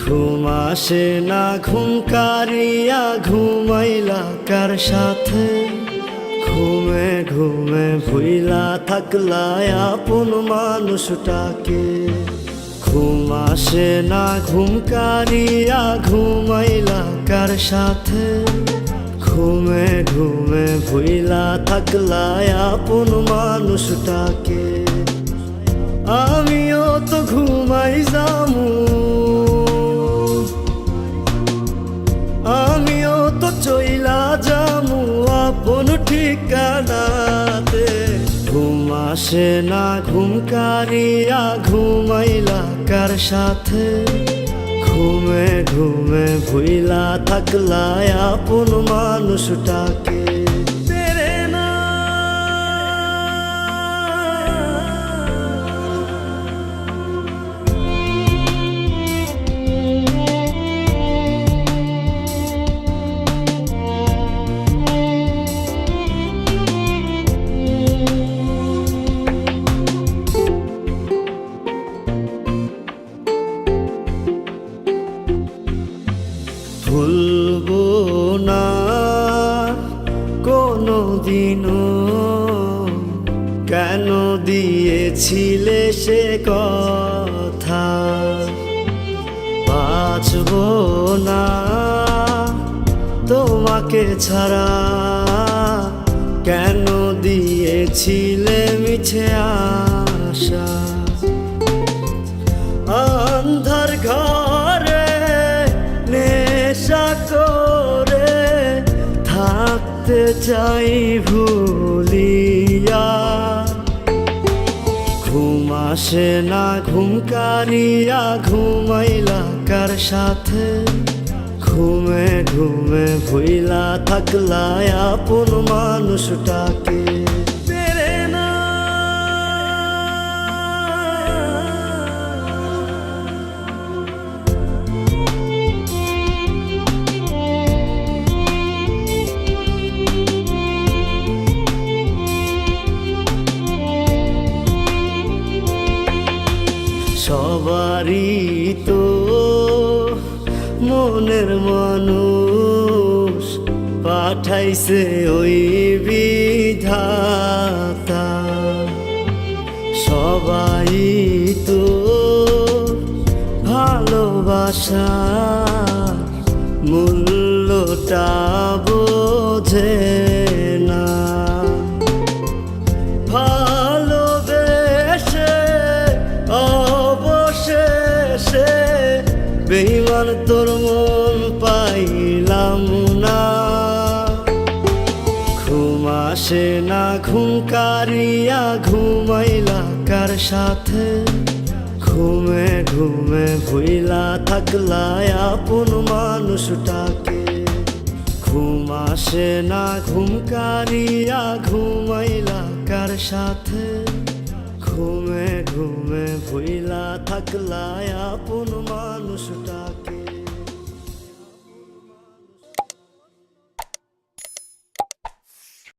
ঘুম আসে না ঘুম কারিয়া ঘুমাইলা কার সাথে, ঘুমে ঘুমে ভুইলা থাকলা আপন মানুষটাকে। ঘুম আসে না ঘুম কারিয়া ঘুমাইলা কার সাথে, ঘুমে ঘুমে ভুইলা থাকলা আপন মানুষটাকে। আমিও তো ঘুমাই যামু, আমিও তো চইলা যামু আপন ঠিকানাতে। ঘুম আসে না ঘুম কারিয়া ঘুমাইলা কার সাথে, ঘুমে ঘুমে ভুইলা থাকলা আপন মানুষটাকে। ভুলবো না কোনো দিনও কেন দিয়েছিলে সে কথা। বাঁচবো না তোমাকে ছাড়া, কেন দিয়েছিলে মিছে আশা। আন্ধার ঘরে নেশা করে থাকতে চাই ভুলিয়া। ঘুম আসে না ঘুম কারিয়া ঘুমাইলা কার সাথে, ঘুমে ঘুমে ভুইলা থাকলা আপন মানুষটাকে। সবারই তো মনের মানুষ পাঠাইছে ওই বিধাতা। সবাই তো ভালোবাসা মূল্যটা বোঝে না। বেঈমান তোর মন পাইলাম না। ঘুম আসে না ঘুম কারিয়া ঘুমাইলা কার সাথে, ঘুমে ঘুমে ভুইলা থাকলা আপন মানুষটাকে। ঘুম আসে না ঘুম কারিয়া ঘুমাইলা কার সাথে, ঘুমে ঘুমে ভুইলা থাকলা আপন মানুষটাকে।